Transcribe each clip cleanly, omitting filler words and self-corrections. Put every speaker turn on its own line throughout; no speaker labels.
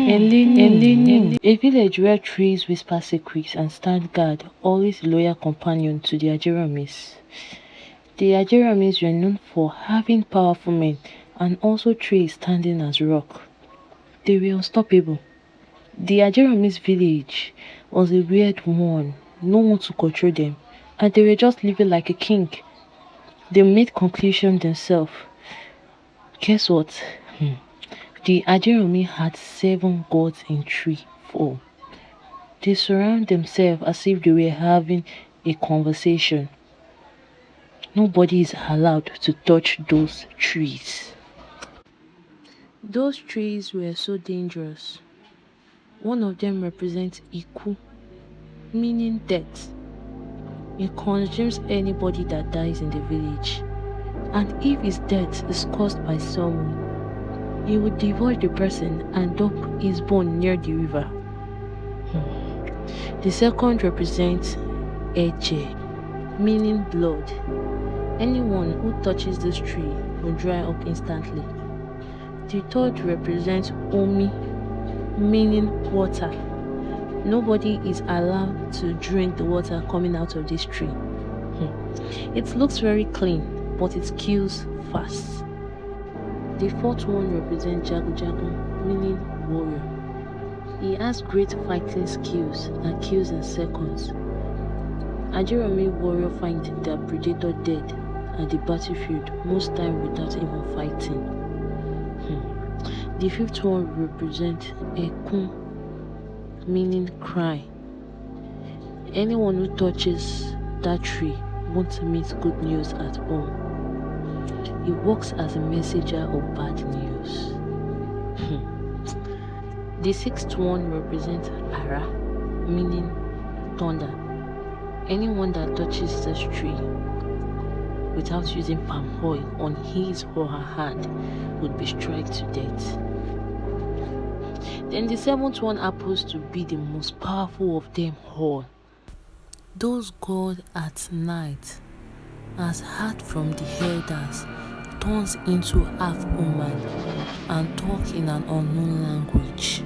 Elenini, a village where trees whisper secrets and stand guard, always a loyal companion to the Ajeromis. The Ajeromis were known for having powerful men and also trees standing as rock. They were unstoppable. The Ajeromis village was a weird one, no one to control them, and they were just living like a king. They made conclusions themselves. Guess what? The Ajeromi had 7 gods in 3 form. They surround themselves as if they were having a conversation. Nobody is allowed to touch those trees. Those trees were so dangerous. One of them represents Iku, meaning death. It consumes anybody that dies in the village. And if his death is caused by someone, he would devour the person and dump his bone near the river. The second represents Eche, meaning blood. Anyone who touches this tree will dry up instantly. The third represents Omi, meaning water. Nobody is allowed to drink the water coming out of this tree. It looks very clean, but it kills fast. The fourth one represents Jagu Jagu, meaning warrior. He has great fighting skills and kills in seconds. Ajeromi warrior find their predator dead at the battlefield, most time without even fighting. The fifth one represents Ekun, meaning cry. Anyone who touches that tree won't meet good news at all. It works as a messenger of bad news. The sixth one represents Ara, meaning thunder. Anyone that touches this tree without using palm oil on his or her hand would be struck to death. Then the seventh one happens to be the most powerful of them all. Those gods at night, as heard from the elders, turns into half woman and talk in an unknown language.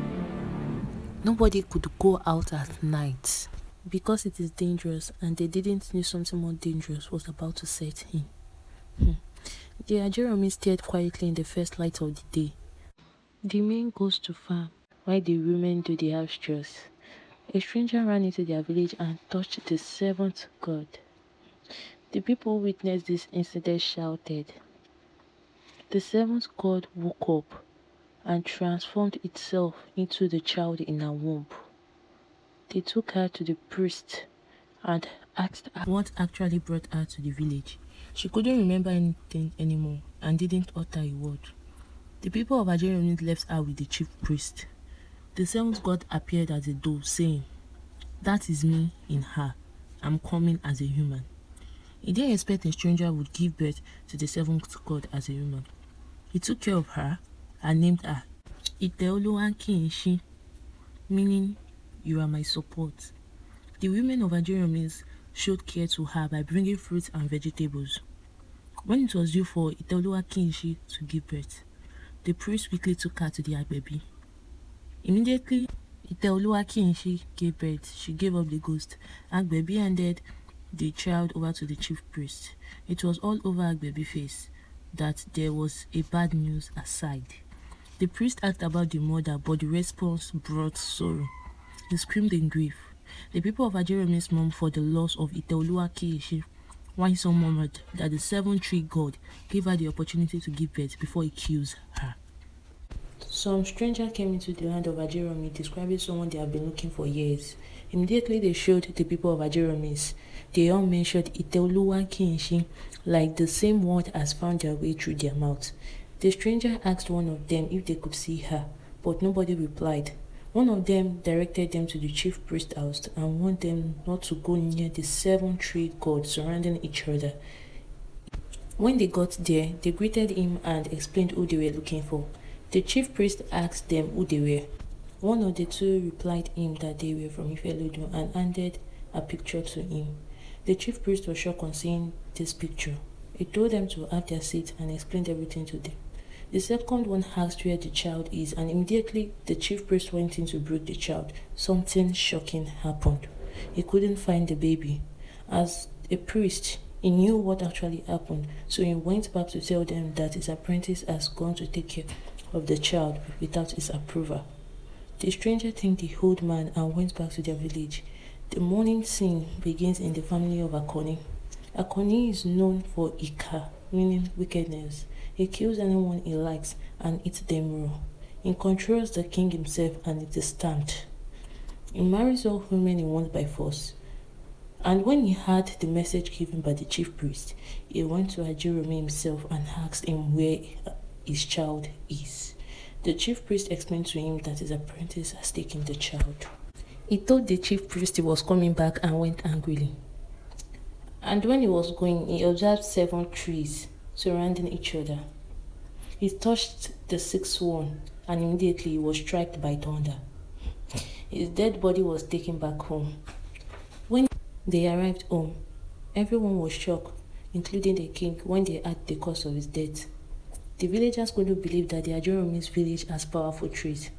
Nobody could go out at night because it is dangerous, and they didn't know something more dangerous was about to set in. The Ajeromi stayed quietly in the first light of the day. The men goes to farm while the women do the house chores. A stranger ran into their village and touched the seventh god. The people who witnessed this incident shouted. The seventh god woke up and transformed itself into the child in her womb. They took her to the priest and asked her what actually brought her to the village. She couldn't remember anything anymore and didn't utter a word. The people of Ajeromi left her with the chief priest. The seventh god appeared as a dove, saying, "That is me in her. I'm coming as a human." He didn't expect a stranger would give birth to the seventh god as a human. He took care of her and named her Iteoluwa Kinshi, meaning you are my support. The women of Ajeromis showed care to her by bringing fruits and vegetables. When it was due for Iteoluwa Kinshi to give birth, the priest quickly took her to the Agbebi. Immediately, Iteoluwa Kinshi gave birth. She gave up the ghost. Agbebi handed the child over to the chief priest. It was all over Agbebi's face that there was a bad news aside. The priest asked about the mother, but the response brought sorrow. He screamed in grief. The people of Ajeromis mourned for the loss of Iteoluwa Kinshi, while some murmured that the seven-tree god gave her the opportunity to give birth before he kills her. Some stranger came into the land of Ajeromi, describing someone they have been looking for years. Immediately they showed the people of Ajeromis. They all mentioned Iteoluwa Kinshi, like the same word has found their way through their mouth. The stranger asked one of them if they could see her, but nobody replied. One of them directed them to the chief priest's house and warned them not to go near the seven-tree gods surrounding each other. When they got there, they greeted him and explained who they were looking for. The chief priest asked them who they were. One of the two replied him that they were from Ifelodun and handed a picture to him. The chief priest was shocked on seeing this picture. He told them to have their seats and explained everything to them. The second one asked where the child is, and immediately the chief priest went in to bring the child. Something shocking happened. He couldn't find the baby. As a priest, he knew what actually happened, so he went back to tell them that his apprentice has gone to take care of the child without his approval. The stranger thanked the old man and went back to their village. The morning scene begins in the family of Akoni. Akoni is known for Ika, meaning wickedness. He kills anyone he likes and eats them raw. He controls the king himself and it is stamped. He marries all women he wants by force. And when he heard the message given by the chief priest, he went to Ajiromi himself and asked him where his child is. The chief priest explained to him that his apprentice has taken the child. He told the chief priest he was coming back and went angrily. And when he was going, he observed 7 trees surrounding each other. He touched the 6th one and immediately he was struck by thunder. His dead body was taken back home. When they arrived home, everyone was shocked, including the king, when they heard the cause of his death. The villagers couldn't believe that the Ajeromi's village has powerful trees.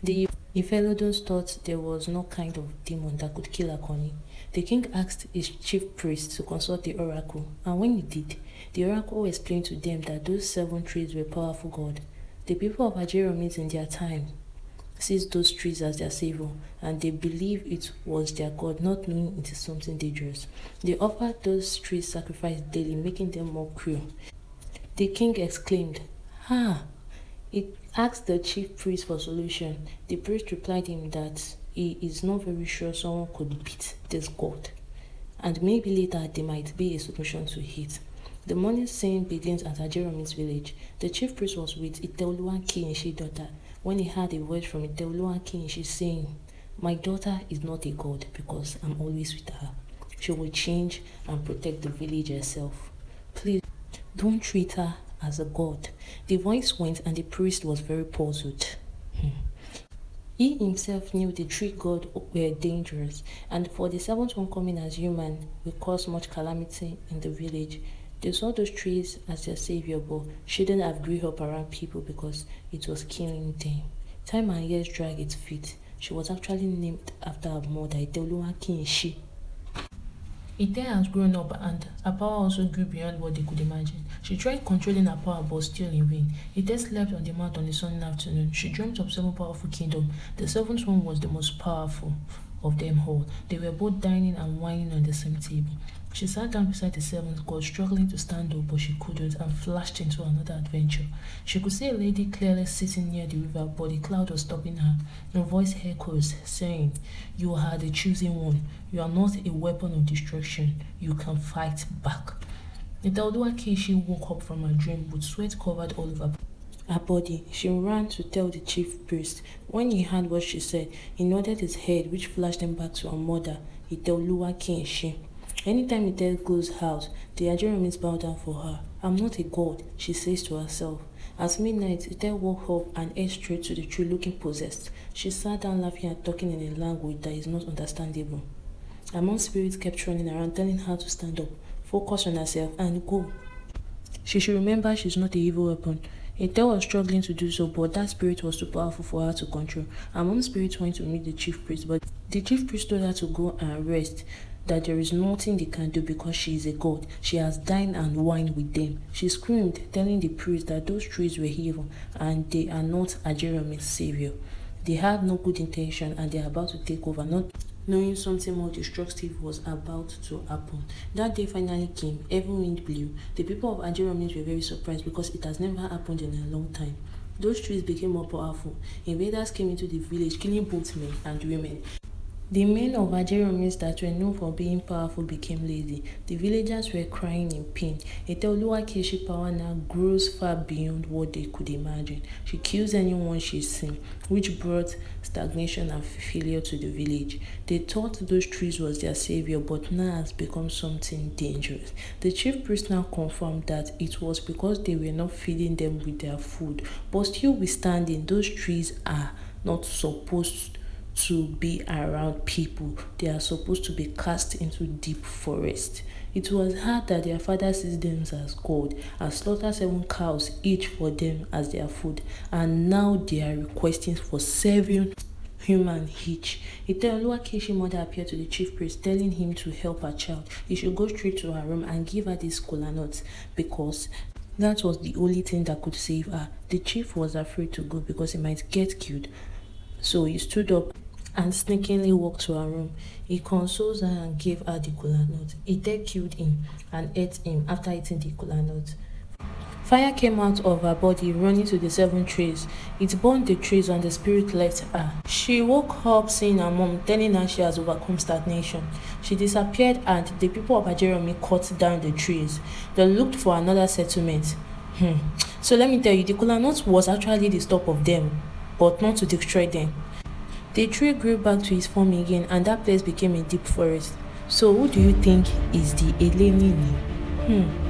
The Ifelodons thought there was no kind of demon that could kill Akoni. The king asked his chief priest to consult the oracle, and when he did, the oracle explained to them that those 7 trees were powerful gods. The people of Ajeromis in their time seized those trees as their savior, and they believed it was their god, not knowing it is something dangerous. They offered those trees sacrifice daily, making them more cruel. The king exclaimed, "Ha!" He asked the chief priest for solution. The priest replied him that he is not very sure someone could beat this god, and maybe later there might be a solution to it. The morning scene begins at Ajeromi's village. The chief priest was with Iteoluwa Kinshi's daughter when he heard a voice from Iteoluwa Kinshi saying, "My daughter is not a god because I'm always with her. She will change and protect the village herself. Please don't treat her as a god." The voice went and the priest was very puzzled. He himself knew the 3 gods were dangerous, and for the 7th one coming as human will cause much calamity in the village. They saw those trees as their savior, but shouldn't have grew up around people because it was killing them. Time and years dragged its feet. She was actually named after her mother, Iteoluwa Kinshi. Ite has grown up and her power also grew beyond what they could imagine. She tried controlling her power but still in vain. Ite slept on the mat on a sunny afternoon. She dreamt of 7 powerful kingdoms. The 7th one was the most powerful of them all. They were both dining and wining on the same table. She sat down beside the 7th god, struggling to stand up, but she couldn't, and flashed into another adventure. She could see a lady clearly sitting near the river, but the cloud was stopping her. Her voice echoes, saying, "You are the chosen one. You are not a weapon of destruction. You can fight back." Itaoduwa Kishi woke up from her dream with sweat covered all over her body. She ran to tell the chief priest. When he heard what she said, he nodded his head, which flashed him back to her mother, Itaoluwa Kinshi. Anytime Ite goes out, the Ajeromis bow down for her. "I'm not a god," she says to herself. At midnight, Ite woke up and headed straight to the tree looking possessed. She sat down laughing and talking in a language that is not understandable. Her mom's spirit kept running around telling her to stand up, focus on herself, and go. She should remember she's not an evil weapon. Ite was struggling to do so, but that spirit was too powerful for her to control. Her mom's spirit went to meet the chief priest, but the chief priest told her to go and rest, that there is nothing they can do because she is a god. She has dined and wined with them. She screamed, telling the priest that those trees were evil and they are not Ajeromi's savior. They had no good intention and they are about to take over, not knowing something more destructive was about to happen. That day finally came. Every wind blew. The people of Ajeromis were very surprised because it has never happened in a long time. Those trees became more powerful. Invaders came into the village, killing both men and women. The men of Ajeromis that were known for being powerful became lazy. The villagers were crying in pain. Iteoluwa Kishi's power now grows far beyond what they could imagine. She kills anyone she sees, which brought stagnation and failure to the village. They thought those trees was their savior, but now has become something dangerous. The chief priest now confirmed that it was because they were not feeding them with their food. But still withstanding, those trees are not supposed to be around people. They are supposed to be cast into deep forest. It was hard that their father sees them as God and slaughter 7 cows each for them as their food, and now they are requesting for 7 human each. Iteoluwakeshi mother appeared to the chief priest, telling him to help her child. He should go straight to her room and give her these kola nuts because that was the only thing that could save her. The chief was afraid to go because he might get killed. So he stood up and sneakingly walked to her room. He consoles her and gave her the kola nut. He then killed him and ate him after eating the kola nut. Fire came out of her body, running to the 7 trees. It burned the trees and the spirit left her. She woke up seeing her mom, telling her she has overcome stagnation. She disappeared and the people of Ajeromi cut down the trees. They looked for another settlement. So let me tell you, the kola nut was actually the stop of them, but not to destroy them. The tree grew back to its form again and that place became a deep forest. So who do you think is the Elenini?